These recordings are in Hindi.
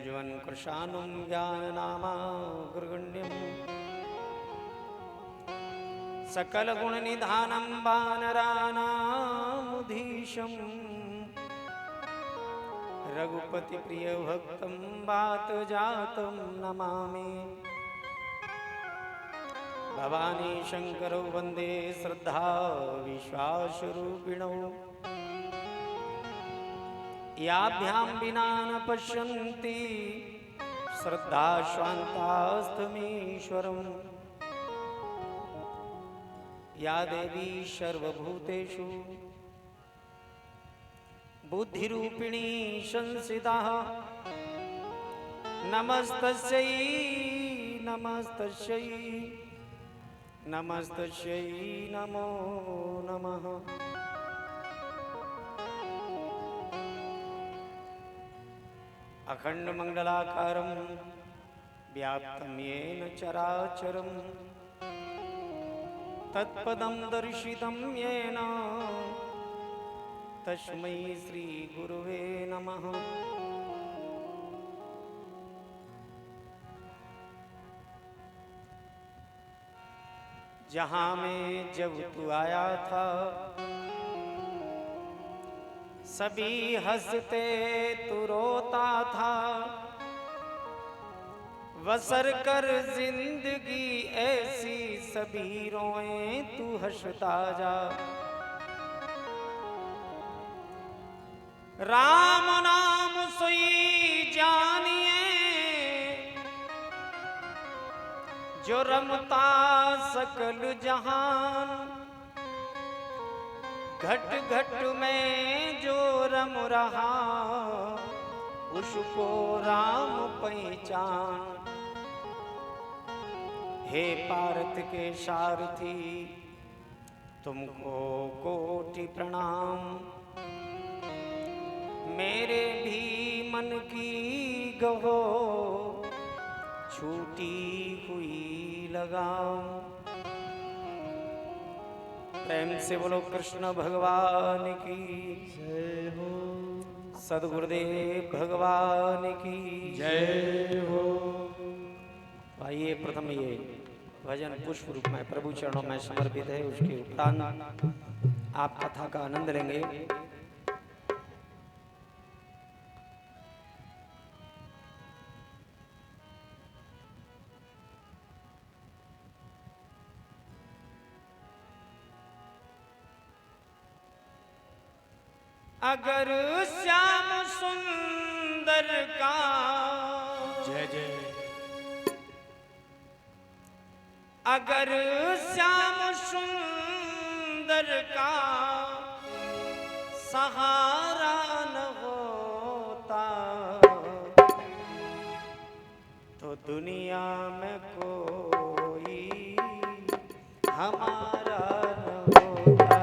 भजवन् कृशानं ज्ञाननामाग्रगण्यं सकलगुणनिधानं वानराणामुधीशं रघुपतिप्रियभक्तं वातजातं नमामि। भवानी शंकरौ वंदे श्रद्धा विश्वासरूपिणौ याभ्यां विना न पश्यन्ति श्रद्धाश्वान्तास्तमीश्वरम् या देवी सर्वभूतेषु बुद्धिरूपिणी संस्थिता नमस्तस्यै नमस्तस्यै नमस्तस्यै नमो नमः। अखंडमंडलाकारं व्याप्तं येन चराचरं तत्पदं दर्शितं येन तस्मै श्री गुरुवे नमः। जहाँ में जब तू आया था सभी हंसते तू रोता था, बसर कर जिंदगी ऐसी सभी रोए तू हंसता जा। राम नाम सोई जानिए जो रमता सकल जहान, घट घट में जो रम रहा उसको राम पहचान। हे पार्थ के सारथी तुमको कोटि प्रणाम, मेरे भी मन की गहो छूटी हुई लगाम। प्रेम से बोलो कृष्ण भगवान की जय हो, सद्गुरुदेव भगवान की जय हो। आइए प्रथम ये भजन पुष्प रूप में प्रभु चरणों में समर्पित है, उसके उपरांत आप कथा का आनंद लेंगे। अगर श्याम सुंदर का जय जय, अगर श्याम सुंदर का सहारा न होता तो दुनिया में कोई हमारा न होता।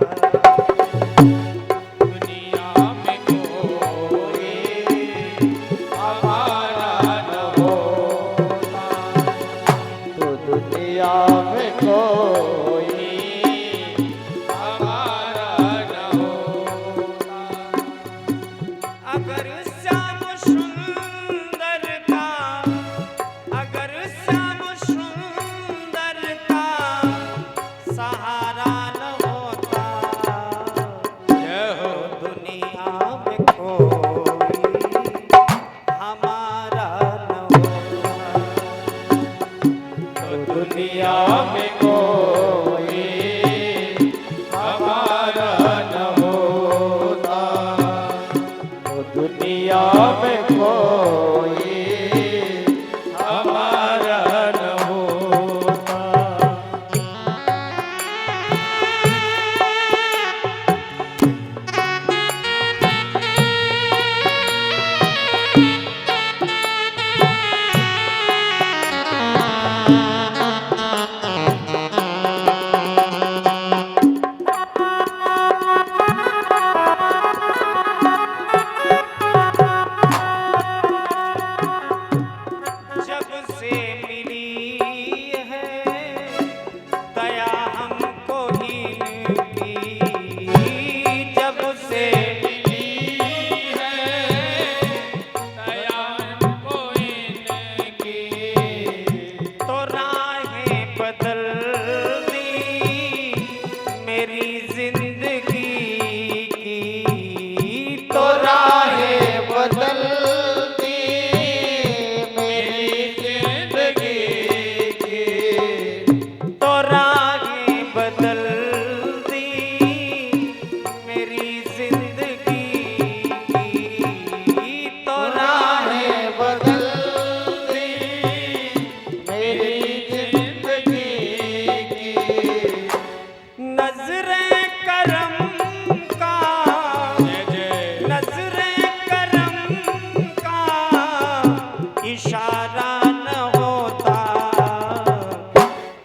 इशारा न होता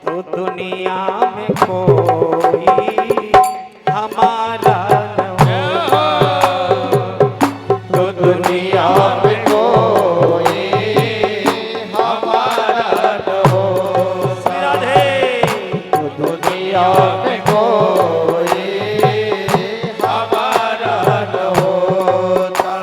तो दुनिया में कोई हमारा न होता, तो दुनिया में कोई हमारा न होता। राधे तो दुनिया में कोई हमारा न होता।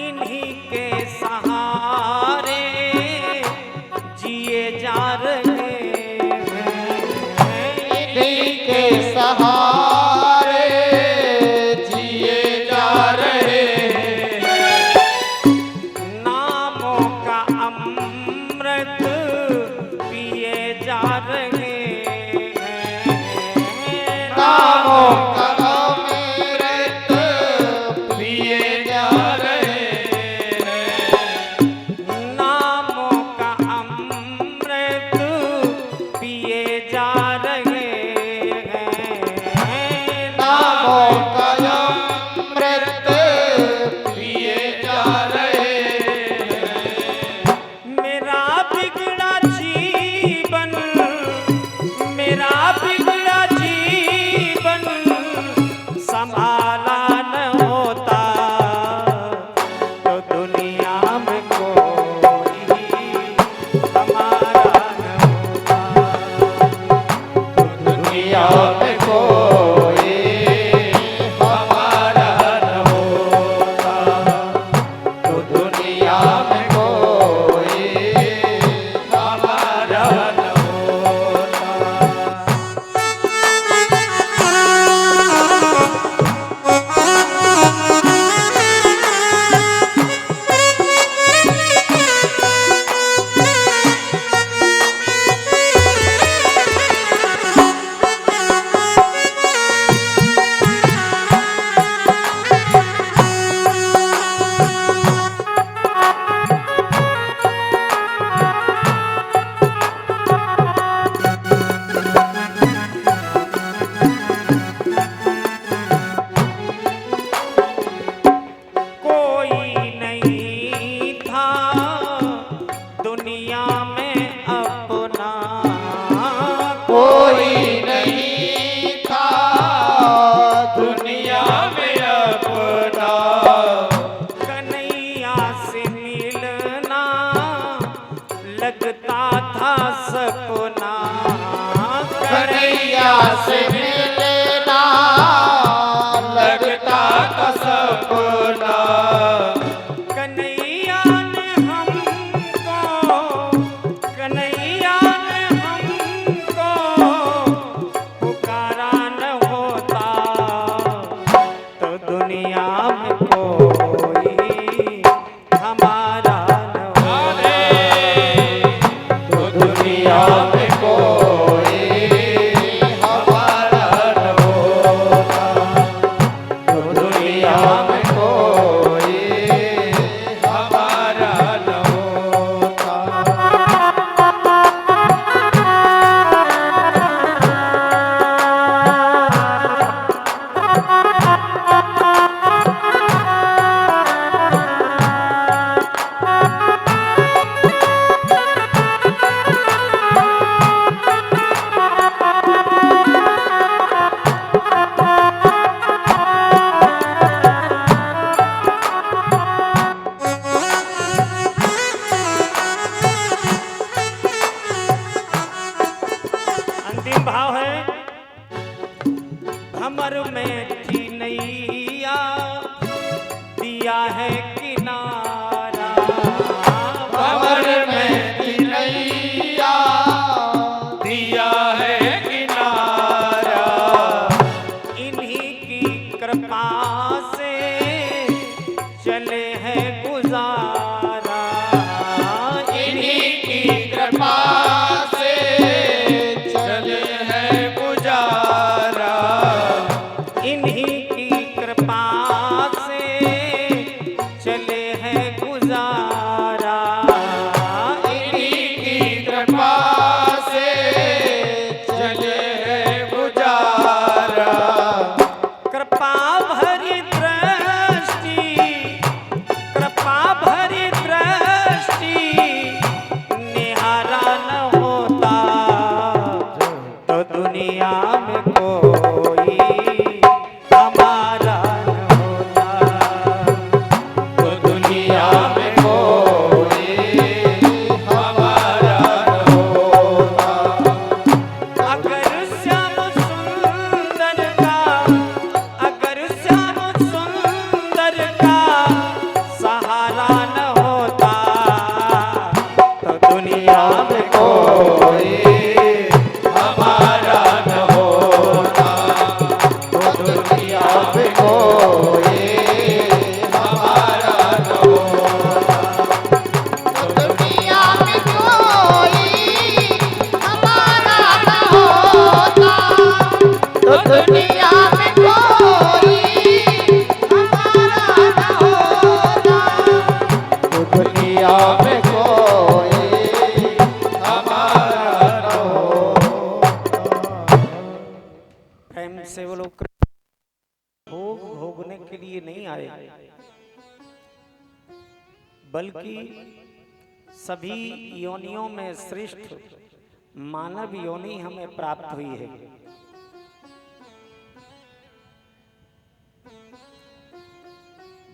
इन्हीं के सहारे जिए जा रहे हैं, इन्हीं के सहारे जिए जा रहे हैं। नामों का अमृत पिए जा रहे हैं, नामों का अमृत पिए जा रहे हैं। नामों का अमृत पिए जा रहे हैं, नामों का अमृत पिए जा रहे हैं। मेरा बिगड़ा जीवन, मेरा बिगड़ा जीवन संभाला न होता तो दुनिया में कोई हमारा न होता, तो दुनिया में कोई हमारा न होता, तो दुनिया में कोई हमारा न होता। कोई नहीं था दुनिया में अपना, कोई नहीं था दुनिया में अपना। कन्हैया से मिलना लगता था सपना, कन्हैया से मिलना लगता था सपना। कन्हैया ने हमको, कन्हैया ने हमको पुकारा न होता तो दुनिया में कोई हमारा न होता, तो दुनिया में कोई हमारा से चले है गुजारा, इन्हीं की कृपा से चले हैं गुजारा, इन्हीं की कृपा से चले है गुजारा। कृपा भरी दृष्टि, कृपा भरी दृष्टि निहारा न होता तो दुनिया में कोई हमारा न होता, तो दुनिया में कोई हमारा न होता। अगर श्याम सुंदर का, अगर श्याम सुंदर का सहारा न होता तो दुनिया में कोई हमारा न होता, तो दुनिया में कोई हमारा न होता, तो दुनिया में कोई हमारा न होता, तो दुनिया में कोई हमारा न होता, तो दुनिया में कोई हमारा न होता। प्रेम से वो लोग भोग भोगने के लिए नहीं आए, बल्कि सभी योनियों में श्रेष्ठ मानव योनि हमें प्राप्त हुई है।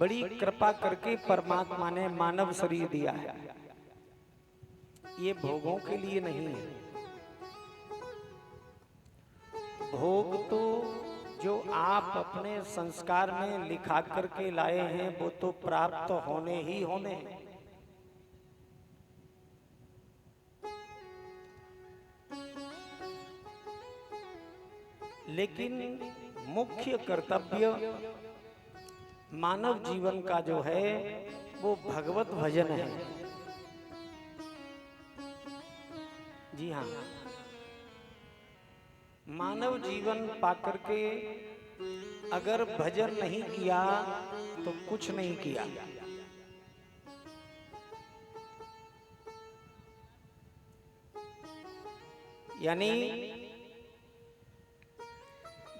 बड़ी कृपा करके परमात्मा ने मानव शरीर दिया है, ये भोगों के लिए नहीं है। भोग तो जो आप अपने संस्कार में लिखा करके लाए हैं वो तो प्राप्त होने ही होने हैं। लेकिन मुख्य कर्तव्य मानव जीवन का जो है वो भगवत भजन है। जी हाँ, मानव जीवन पाकर के अगर भजन नहीं किया तो कुछ नहीं किया। यानी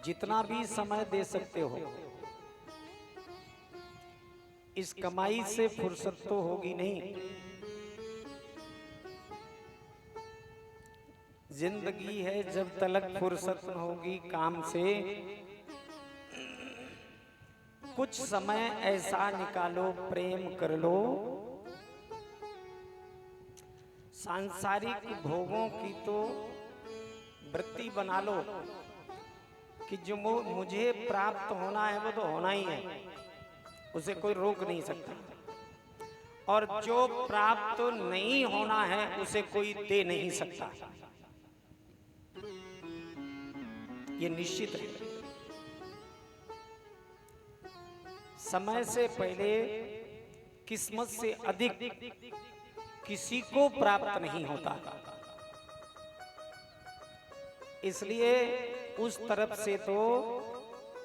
जितना भी समय दे सकते हो, इस कमाई से फुर्सत तो होगी नहीं। जिंदगी है जब तलक फुर्सत न होगी काम से, कुछ समय ऐसा निकालो, प्रेम कर लो, सांसारिक भोगों की तो वृत्ति बना लो कि जो मुझे प्राप्त होना है वो तो होना ही है, उसे कोई रोक नहीं सकता, और जो प्राप्त नहीं होना है उसे कोई दे नहीं सकता, ये निश्चित है। समय से पहले किस्मत से अधिक किसी को प्राप्त नहीं होता, इसलिए उस तरफ से तो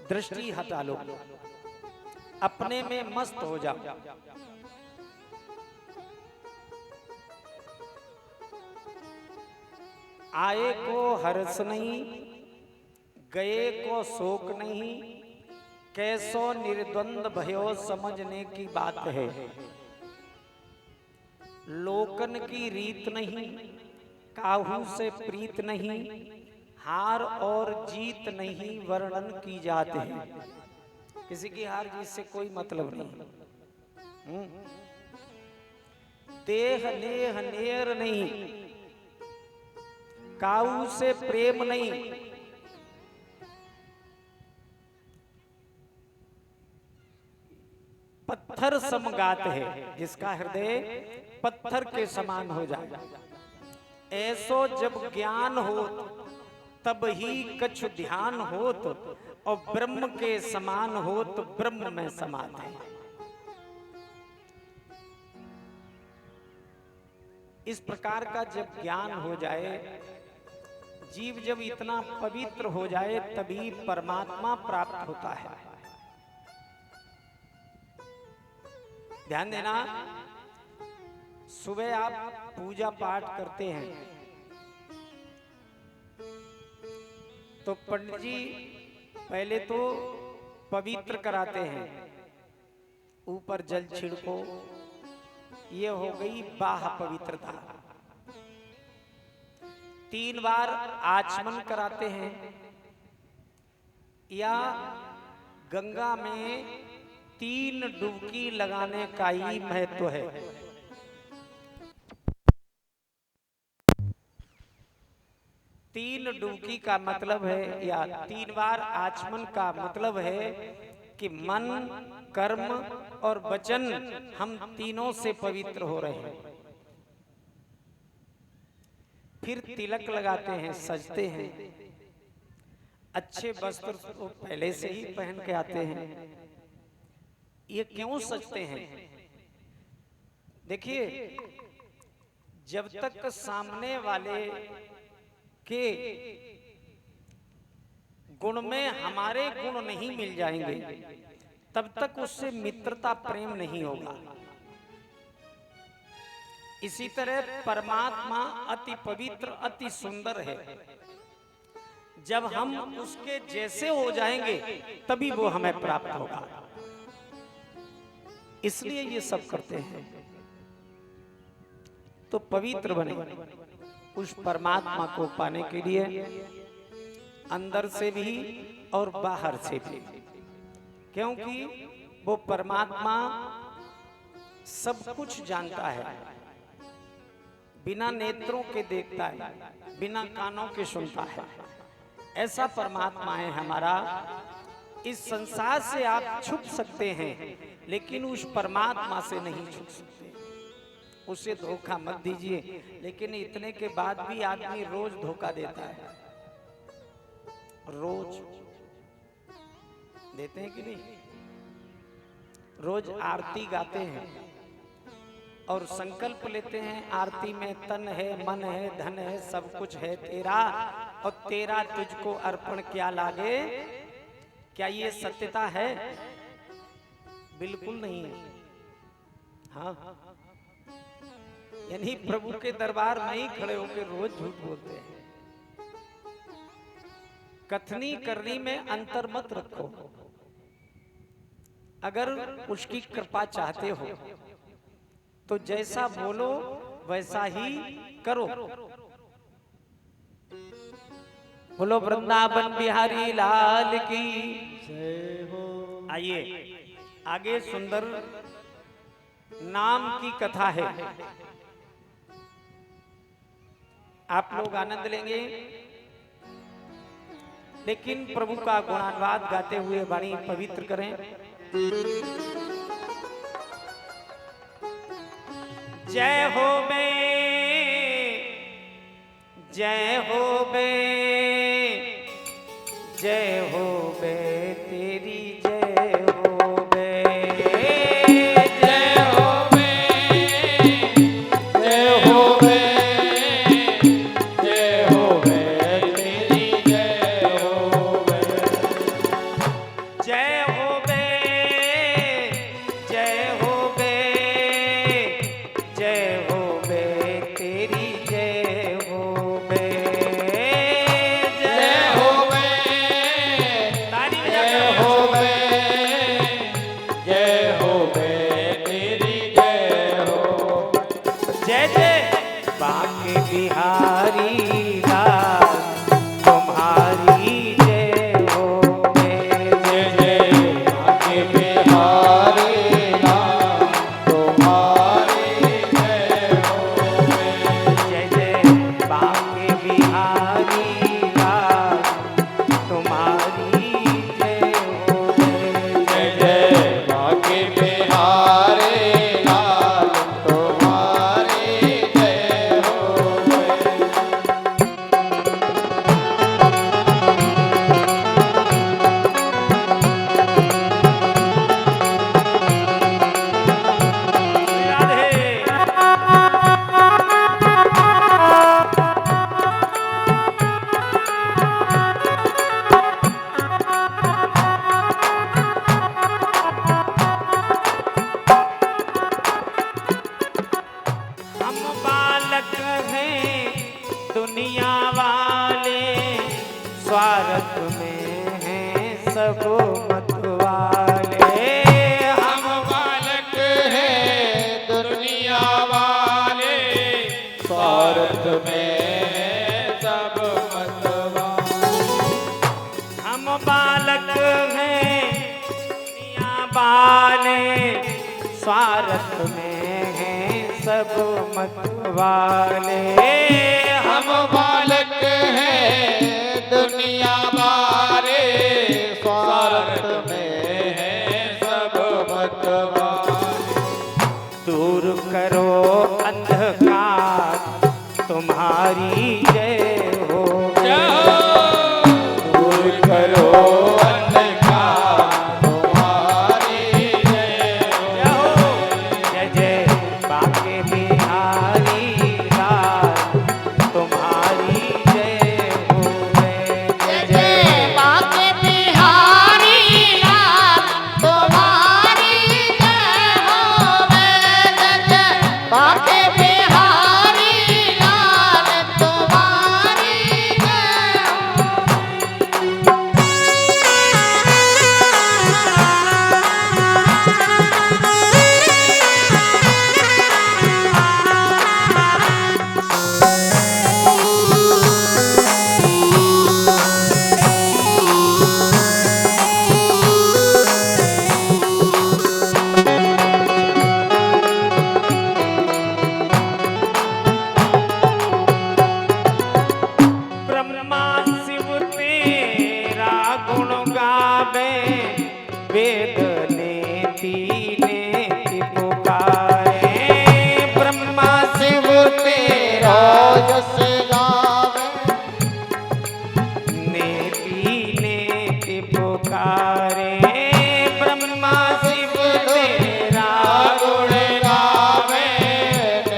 दृष्टि हटा लो, अपने में मस्त हो जाओ। आए को हर्ष नहीं, गए को शोक नहीं, कैसो निर्द्वंद भयो समझने की बात है। लोकन की रीत नहीं, काहू से प्रीत नहीं, हार और जीत नहीं वर्णन की जात है। किसी की हार जीत से कोई मतलब नहीं। देह नेह नेर नहीं, काऊ से प्रेम नहीं, पत्थर समगात है, जिसका हृदय पत्थर के समान हो जाए। ऐसो जब ज्ञान हो तब ही कछु ध्यान होत, और ब्रह्म के समान हो तो ब्रह्म में समात है। इस प्रकार का जब ज्ञान हो जाए, जीव जब इतना पवित्र हो जाए, तभी परमात्मा प्राप्त होता है। ध्यान देना, सुबह आप पूजा पाठ करते हैं तो पंडित जी पहले तो पवित्र कराते हैं, ऊपर जल छिड़को, ये हो गई बाह्य पवित्रता। 3 बार आचमन कराते हैं, या गंगा में 3 डुबकी लगाने का ही महत्व है। तीन डुबकी का मतलब है, या 3 बार आचमन का मतलब है कि मन, कर्म और वचन, हम तीनों से पवित्र हो रहे हैं। फिर तिलक लगाते हैं, सजते हैं, अच्छे वस्त्र तो पहले से ही पहन के आते हैं। ये क्यों सजते हैं? देखिए, जब तक सामने वाले के गुण में हमारे गुण नहीं मिल जाएंगे, तब तक उससे मित्रता प्रेम नहीं होगा। इसी तरह परमात्मा अति पवित्र, अति सुंदर है। जब हम उसके जैसे हो जाएंगे तभी वो हमें प्राप्त होगा। इसलिए ये सब करते हैं, तो पवित्र बने उस परमात्मा को पाने के लिए, अंदर से भी और बाहर से भी, क्योंकि वो परमात्मा सब कुछ जानता है, बिना नेत्रों के देखता है, बिना कानों के सुनता है। ऐसा परमात्मा है हमारा। इस संसार से आप छुप सकते हैं, लेकिन उस परमात्मा से नहीं छुप सकते। उसे धोखा मत दीजिए। लेकिन इतने के बाद भी आदमी रोज धोखा देता है। रोज देते हैं कि नहीं? रोज आरती गाते हैं और संकल्प लेते हैं, आरती में तन है, मन है, धन है, सब कुछ है तेरा, और तेरा तुझको अर्पण क्या लागे। क्या ये सत्यता है? बिल्कुल नहीं है। हाँ, यानी प्रभु के दरबार में ही खड़े होकर रोज झूठ बोलते हैं। कथनी करनी में अंतर मत रखो। अगर उसकी कृपा चाहते हो तो जैसा बोलो वैसा ही करो। बोलो वृंदावन बिहारी लाल की जय हो। आइए आगे सुंदर नाम की कथा है, आप लोग आनंद लेंगे। लेकिन प्रभु का गुणानुवाद गाते हुए वाणी पवित्र करें। जय हो बे, जय हो बे, जय हो बे तेरी जय हो बे, जय हो बे, जय हो बे, जय हो बे तेरी जय हो बे, जय हो बे, जय हो बे, जय हो बे तेरी जय हो बे, जय हो बे, ताली जय हो बे, जय हो बे तेरी जय हो, जय जय बांके बिहारी लाल तुम्हारी जय हो बे, जय जय बांके बिहारी लाल तुम्हारी जय हो बे, जय जय बांके बिहारी लाल तुम्हारी जय हो बे, जय जय बांके बिहारी लाल तुम्हारी जय हो बे। बालक हैं दुनिया वाले, स्वार्थ में हैं सब मत वाले। हम बालक हैं दुनिया वाले, स्वार्थ में हैं सब मत वाले। हम बालक हैं दुनिया वाले, स्वार्थ में हैं सब मत वाले। हम बालक हैं दुनिया वाले, स्वार्थ में हैं सब मत वाले। दूर करो अंधकार तुम्हारी जय हो, दूर करो अंधकार तुम्हारी जय हो। जय जय बाके बिहारी लाल तुम्हारी जय हो। जय जय बाके बिहारी लाल तुम्हारी जय होवे। जय जय बाके बिहारी लाल तुम्हारी जय होवे। ब्रह्मा शिव तेरा गुण गावे, वेद नेति नेति पुकारे। ब्रह्मा शिव तेरा जस गावे, नेति नेति पुकारे। ब्रह्मा शिव तेरा गुण गावे,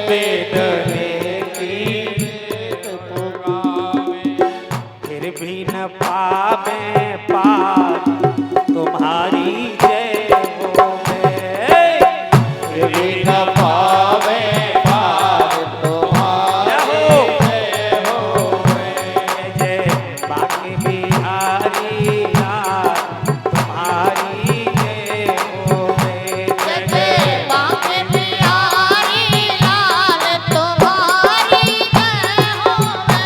वेद नेति पुकारे। फिर भी न पावे पार तुम्हारी जय हो। फिर भी न पावे पार तुम्हारी जय हो। जय जय बाके बिहारी लाल तुम्हारी जय हो। जय जय बाके बिहारी लाल तुम्हारी जय होवे।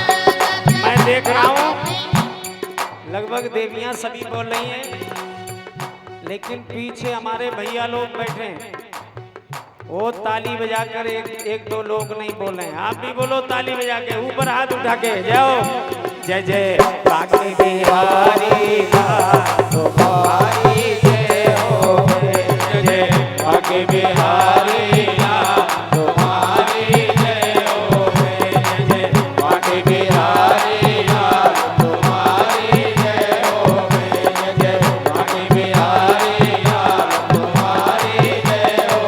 मैं देख रहा हूँ लगभग देवियां सभी बोल रही हैं, लेकिन पीछे हमारे भैया लोग बैठे हैं, वो ताली बजाकर एक दो लोग नहीं बोल रहे हैं। आप भी बोलो ताली बजा के, ऊपर हाथ उठा के जाओ। जय जय बाके बिहारी लाल तुम्हारी जय हो। जय जय बाके बिहारी लाल तुम्हारी जय हो। जय जय बाके बिहारी लाल तुम्हारी जय हो। जय जय बाके बिहारी लाल तुम्हारी जय हो।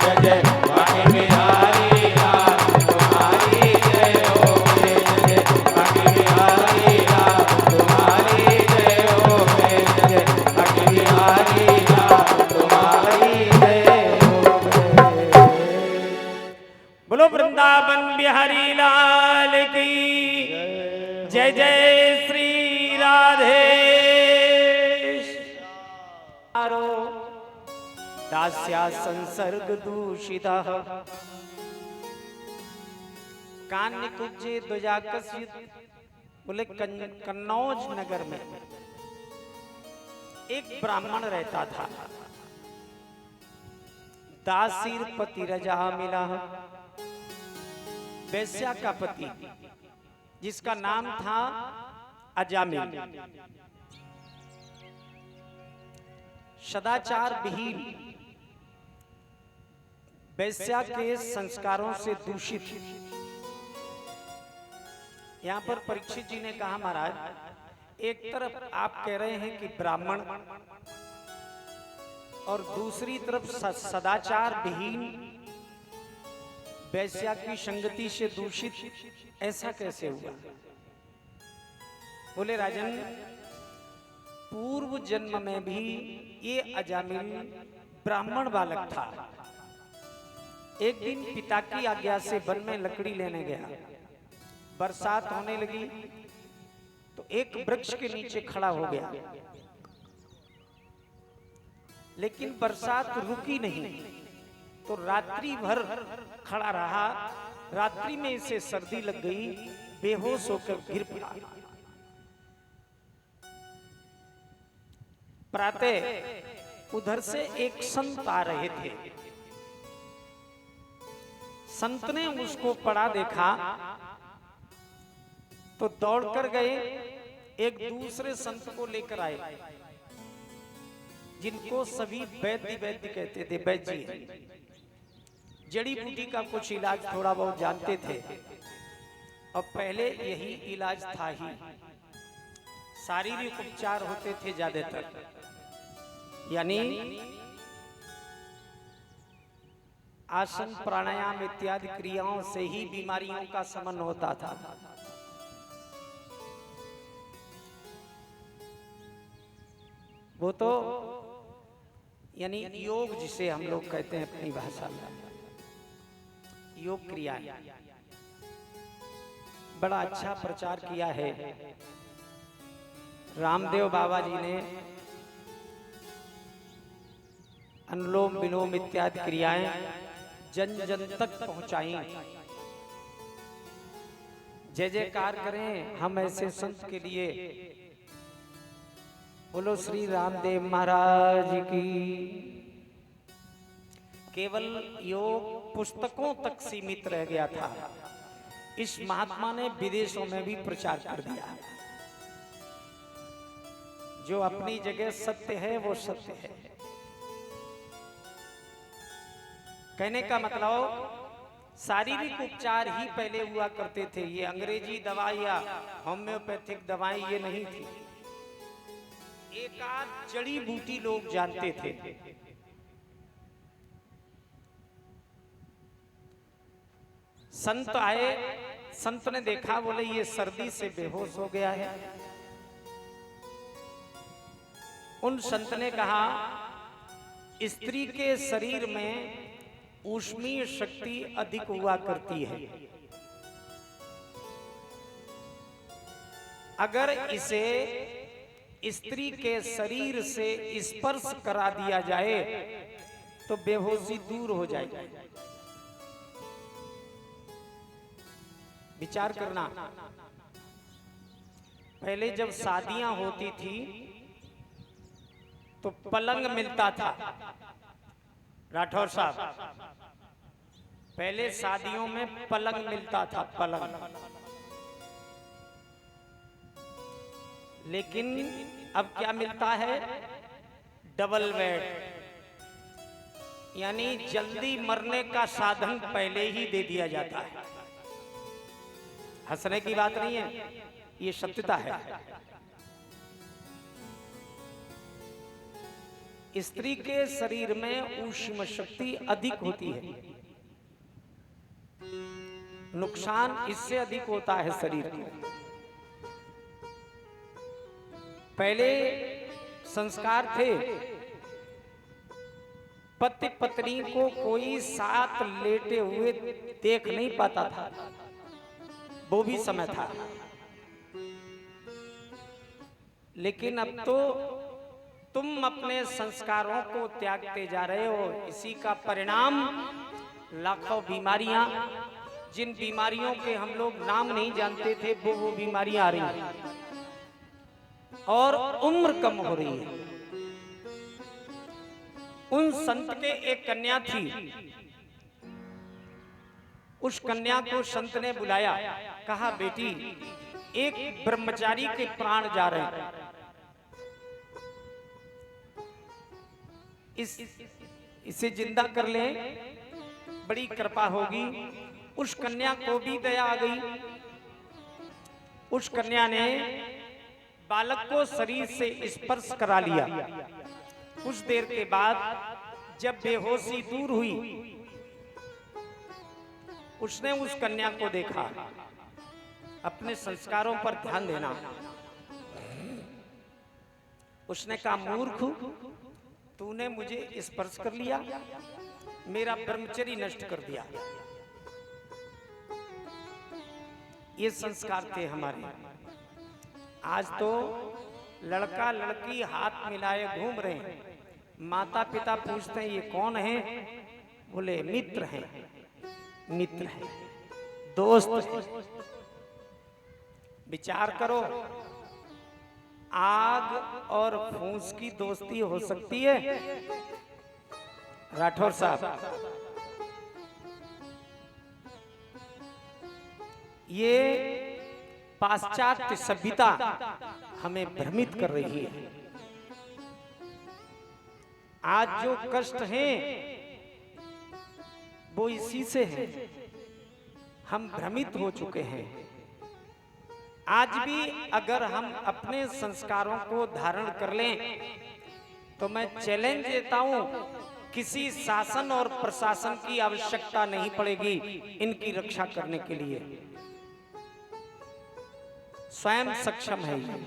जय जय बाके बिहारी लाल तुम्हारी जय हो। जय जय बाके बिहारी लाल तुम्हारी जय हो। जय जय बाके बिहारी लाल तुम्हारी जय हो। बोलो वृंदावन बिहारी लाल की जय। जय श्री राधे। दास्या संसर्ग दूषिता, कान्य कुब्जे ध्वजाकस्य। बोले कन्नौज नगर में एक ब्राह्मण रहता था, दासीर पति रजा मिला, वैश्या का पति जिसका नाम था अजामिल। सदाचार विहीन, वैश्या के संस्कारों से दूषित। यहां पर परीक्षित जी ने कहा, महाराज एक तरफ आप कह रहे हैं कि ब्राह्मण, और दूसरी तरफ सदाचार विहीन वैश्या की संगति से दूषित, ऐसा कैसे हुआ? बोले राजन, पूर्व जन्म में भी ये अजामिल ब्राह्मण बालक था, एक दिन पिता की आज्ञा से वन में लकड़ी लेने गया। बरसात होने लगी तो एक वृक्ष के नीचे खड़ा हो गया, लेकिन बरसात रुकी नहीं तो रात्रि भर खड़ा रहा। रात्रि में इसे सर्दी लग गई, बेहोश होकर गिर पड़ा। प्रातः उधर से एक संत आ रहे थे। संत ने उसको पड़ा देखा तो दौड़कर गए, एक दूसरे संत को लेकर आए जिनको सभी वैद्य वैद्य कहते थे। वैद्य जी जड़ी बूटी का कुछ इलाज थोड़ा बहुत जानते थे और पहले यही इलाज था ही। शारीरिक उपचार होते थे ज्यादातर, यानी आसन प्राणायाम इत्यादि क्रियाओं से ही बीमारियों का शमन होता था। वो तो यानी योग जिसे हम लोग कहते हैं अपनी भाषा में, योग क्रिया बड़ा अच्छा प्रचार किया है रामदेव बाबा जी ने। अनुलोम विलोम इत्यादि क्रियाएं जन जन तक पहुंचाई। जय जयकार करें हम ऐसे संत के लिए। बोलो श्री रामदेव महाराज की। केवल योग पुस्तकों तक सीमित रह गया था, इस महात्मा ने विदेशों में भी प्रचार कर दिया। जो अपनी जगह सत्य है वो सत्य है। कहने का मतलब शारीरिक उपचार ही पहले हुआ करते थे। ये अंग्रेजी दवाई या होम्योपैथिक दवाई ये नहीं थी। एक आध जड़ी बूटी लोग जानते थे। संत आए, संत ने देखा, बोले ये सर्दी से बेहोश हो गया है। उन संत ने कहा स्त्री के शरीर में ऊष्मीय शक्ति अधिक हुआ करती है, अगर इसे स्त्री के शरीर से स्पर्श करा दिया जाए तो बेहोशी दूर हो जाएगी। विचार करना, पहले जब शादियां होती थी तो पलंग मिलता था। राठौर साहब, पहले शादियों में पलंग मिलता था, पलंग। लेकिन अब क्या मिलता है? डबल बेड, यानी जल्दी मरने का साधन पहले ही दे दिया जाता है। हंसने की बात नहीं है, ये सत्यता है। स्त्री के शरीर में ऊष्म शक्ति अधिक होती है, नुकसान इससे अधिक होता है शरीर को। पहले संस्कार थे, पति पत्नी को कोई साथ लेटे हुए देख नहीं पाता था, वो भी समय था। लेकिन अब तो तुम अपने संस्कारों को त्यागते जा रहे हो। इसी का परिणाम लाखों बीमारियां, जिन बीमारियों के हम लोग नाम नहीं जानते थे, वो बीमारियां आ रही हैं और उम्र कम हो रही है। उन संत के एक कन्या थी, उस कन्या को संत ने बुलाया, कहा बेटी एक ब्रह्मचारी के प्राण जा रहे हैं, इसे जिंदा कर ले, बड़ी कृपा होगी। उस कन्या को भी दया आ गई। उस कन्या ने बालक को शरीर से स्पर्श करा लिया। कुछ देर के बाद जब बेहोशी दूर हुई, उसने उस कन्या को देखा। अपने संस्कारों पर ध्यान देना। उसने कहा मूर्ख, तूने मुझे स्पर्श कर लिया, मेरा ब्रह्मचर्य नष्ट कर दिया। ये संस्कार थे हमारे। आज तो लड़का लड़की हाथ मिलाए घूम रहे हैं। माता पिता पूछते हैं ये कौन है? बोले मित्र हैं, मित्र हैं, दोस्त हैं। विचार करो, आग और फूस की दोस्ती हो सकती है? राठौर साहब, ये पाश्चात्य सभ्यता हमें भ्रमित कर रही है। आज जो कष्ट हैं वो इसी से है। हम भ्रमित हो चुके हैं। आज भी अगर हम अपने संस्कारों को धारण कर लें तो मैं चैलेंज देता हूं, किसी शासन और प्रशासन की आवश्यकता नहीं पड़ेगी इनकी रक्षा करने के लिए। स्वयं सक्षम है ये,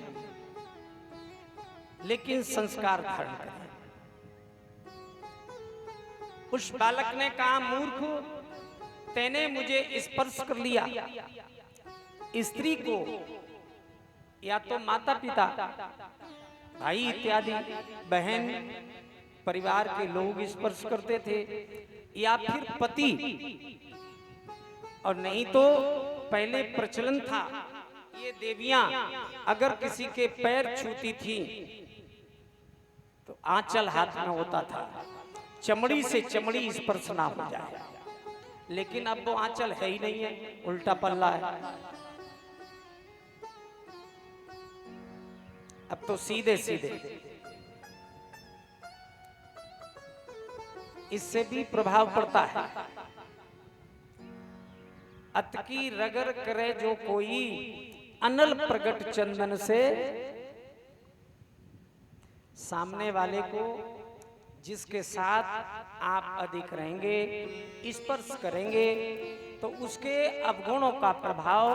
लेकिन संस्कार धारण करें। उस बालक ने कहा, मूर्ख, तैने मुझे स्पर्श कर लिया। स्त्री को या तो माता पिता, भाई इत्यादि, बहन, परिवार के लोग स्पर्श करते थे, या फिर पति, और नहीं तो पहले प्रचलन था ये देवियां अगर किसी के पैर छूती थी तो आंचल हाथ में होता था, चमड़ी से चमड़ी स्पर्श ना हो जाए। लेकिन अब वो आंचल है ही नहीं है, उल्टा पल्ला है। अब तो सीधे सीधे। इससे भी प्रभाव पड़ता है। अत की रगर करे जो कोई, अनल प्रगट चंदन से। सामने वाले को जिसके साथ आप अधिक रहेंगे, स्पर्श करेंगे, तो उसके अवगुणों का प्रभाव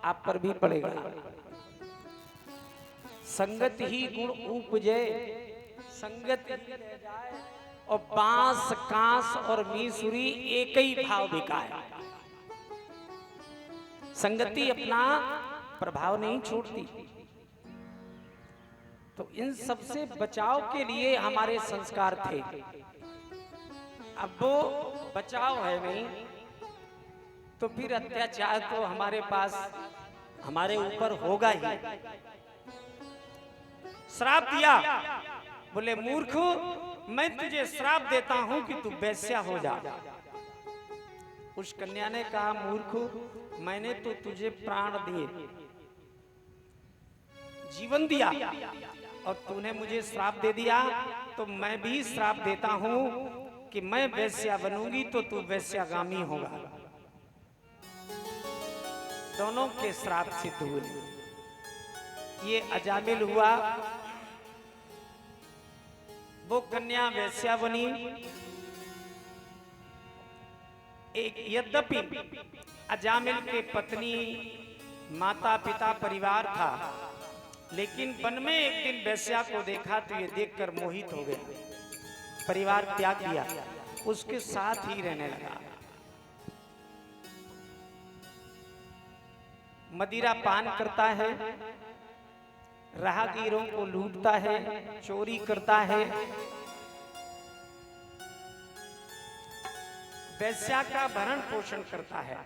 आप पर भी पड़ेगा। संगत ही गुण उपजे, संगत ही रह जाए, और बांस कांस और मीसुरी एक ही भाव बिकाए। संगति अपना प्रभाव नहीं छोड़ती। तो इन सबसे बचाव के लिए हमारे संस्कार थे। अब वो बचाव है नहीं, तो फिर अत्याचार तो हमारे पास, हमारे ऊपर होगा ही। श्राप दिया, बोले मूर्ख, मैं तुझे श्राप देता हूं कि तू वेश्या हो जा। उस कन्या ने कहा, मूर्ख, मैंने तो तुझे प्राण दिए, जीवन दिया, और तूने मुझे श्राप दे दिया, तो मैं भी श्राप देता हूं कि मैं वेश्या बनूंगी तो तू वेश्यागामी होगा। दोनों के श्राप सिद्ध हुए। ये अजामिल हुआ, वो कन्या वेश्या बनी। एक यद्यपि अजामिल के पत्नी, माता पिता, परिवार था, लेकिन वन में एक दिन वेश्या को देखा तो ये देखकर मोहित हो गया, परिवार त्याग दिया, उसके साथ ही रहने लगा। मदिरा पान करता है, राहगीरों को लूटता है, चोरी करता है। वेश्या का भरण पोषण करता है।